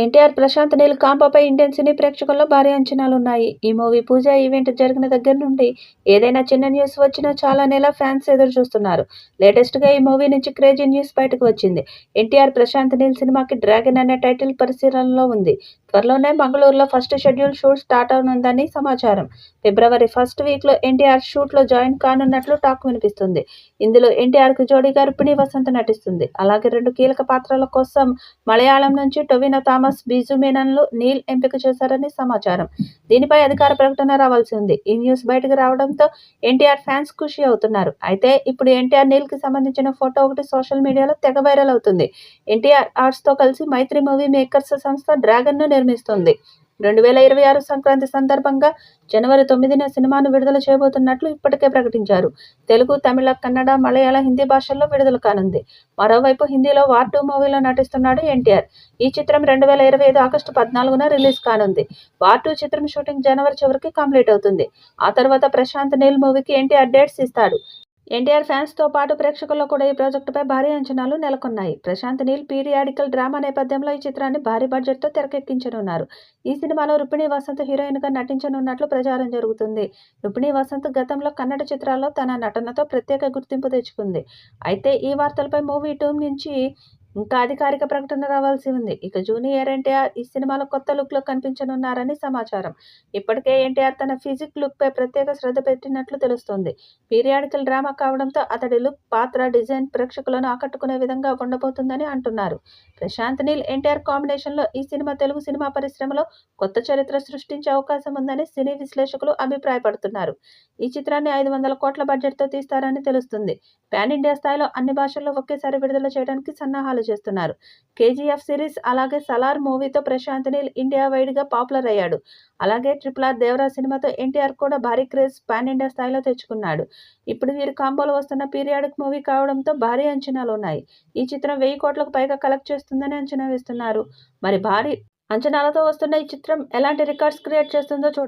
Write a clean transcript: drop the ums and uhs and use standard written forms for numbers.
NTR, Prashanth Neel కాంబోపై Indian cine ప్రేక్షకుల్లో భారీ అంచనాలున్నాయి. ఈ మూవీ పూజ ఈవెంట్ జరిగిన దగ్గర నుండి ఏదైనా చిన్న న్యూస్ వచ్చినా చాలా నెల ఫ్యాన్స్ ఎదురు చూస్తున్నారు. లేటెస్ట్గా ఈ మూవీ నుంచి క్రేజీ న్యూస్ బయటకు వచ్చింది. ఎన్టీఆర్, ప్రశాంత్ నీల్ సినిమాకి డ్రాగన్ అనే టైటిల్ పరిశీలనలో ఉంది. త్వరలోనే మంగళూరులో ఫస్ట్ షెడ్యూల్ షూట్ స్టార్ట్ అవనుందని సమాచారం. ఫిబ్రవరి ఫస్ట్ వీక్లో ఎన్టీఆర్ షూట్లో జాయిన్ కానున్నట్లు టాక్ వినిపిస్తుంది. ఇందులో ఎన్టీఆర్కు జోడీగా రుక్మిణి వసంత్ నటిస్తుంది. అలాగే 2 కీలక పాత్రల కోసం మలయాళం నుంచి టొవినో థామస్, బిజు మేనన్లు నీల్ ఎంపిక చేశారని సమాచారం. దీనిపై అధికార ప్రకటన రావాల్సి ఉంది. ఈ న్యూస్ బయటకు రావడంతో ఎన్టీఆర్ ఫ్యాన్స్ ఖుషి అవుతున్నారు. అయితే ఇప్పుడు ఎన్టీఆర్ నీల్కి సంబంధించిన ఫోటో ఒకటి సోషల్ మీడియాలో తెగ వైరల్ అవుతుంది. ఎన్టీఆర్ ఆర్ట్స్తో కలిసి మైత్రి మూవీ మేకర్స్ సంస్థ డ్రాగన్ను నిర్మిస్తుంది. 2026 సంక్రాంతి సందర్భంగా జనవరి 9న సినిమాను విడుదల చేయబోతున్నట్లు ఇప్పటికే ప్రకటించారు. తెలుగు, తమిళ, కన్నడ, మలయాళ, హిందీ భాషల్లో విడుదల కానుంది. మరోవైపు హిందీలో వార్ 2 మూవీలో నటిస్తున్నాడు ఎన్టీఆర్. ఈ చిత్రం 2025 ఆగస్టు 14న రిలీజ్ కానుంది. వార్ 2 చిత్రం షూటింగ్ జనవరి చివరికి కంప్లీట్ అవుతుంది. ఆ తర్వాత ప్రశాంత్ నీల్ మూవీకి ఎన్టీఆర్ డేట్స్ ఇస్తాడు. ఎన్టీఆర్ ఫ్యాన్స్తో పాటు ప్రేక్షకుల్లో కూడా ఈ ప్రాజెక్టుపై భారీ అంచనాలు నెలకొన్నాయి. ప్రశాంత్ నీల్ పీరియాడికల్ డ్రామా నేపథ్యంలో ఈ చిత్రాన్ని భారీ బడ్జెట్తో తెరకెక్కించనున్నారు. ఈ సినిమాలో రుక్మిణి వసంత్ హీరోయిన్గా నటించనున్నట్లు ప్రచారం జరుగుతుంది. రుక్మిణి వసంత్ గతంలో కన్నడ చిత్రాల్లో తన నటనతో ప్రత్యేక గుర్తింపు తెచ్చుకుంది. అయితే ఈ వార్తలపై మూవీ టీమ్ నుంచి ఇంకా అధికారిక ప్రకటన రావాల్సి ఉంది. ఇక జూనియర్ ఎన్టీఆర్ ఈ సినిమాలో కొత్త లుక్లో కనిపించనున్నారని సమాచారం. ఇప్పటికే ఎన్టీఆర్ తన ఫిజిక్ లుక్పై ప్రత్యేక శ్రద్ధ పెట్టినట్లు తెలుస్తోంది. పీరియాడికల్ డ్రామా కావడంతో అతడి లుక్, పాత్ర డిజైన్ ప్రేక్షకులను ఆకట్టుకునే విధంగా ఉండబోతుందని అంటున్నారు. ప్రశాంత్ నీల్, ఎన్టీఆర్ కాంబినేషన్లో ఈ సినిమా తెలుగు సినిమా పరిశ్రమలో కొత్త చరిత్ర సృష్టించే అవకాశం ఉందని సినీ విశ్లేషకులు అభిప్రాయపడుతున్నారు. ఈ చిత్రాన్ని 500 కోట్ల బడ్జెట్తో తీస్తారని తెలుస్తుంది. పాన్ ఇండియా స్థాయిలో అన్ని భాషల్లో ఒకేసారి విడుదల చేయడానికి సన్నాహాలు చేస్తున్నారు. కేజీఎఫ్ సిరీస్ అలాగే సలార్ మూవీతో ప్రశాంత్ నీల్ ఇండియా వైడ్గా పాపులర్ అయ్యాడు. అలాగే RRR దేవరా సినిమాతో ఎన్టీఆర్ కూడా భారీ క్రేజ్ పాన్ ఇండియా స్థాయిలో తెచ్చుకున్నాడు. ఇప్పుడు వీరి కాంబోలో వస్తున్న పీరియాడిక్ మూవీ కావడంతో భారీ అంచనాలు ఉన్నాయి. ఈ చిత్రం 1000 కోట్లకు పైగా కలెక్ట్ చేస్తుందని అంచనా వేస్తున్నారు. మరి భారీ అంచనాలతో వస్తున్న ఈ చిత్రం ఎలాంటి రికార్డ్స్ క్రియేట్ చేస్తుందో చూడాలి.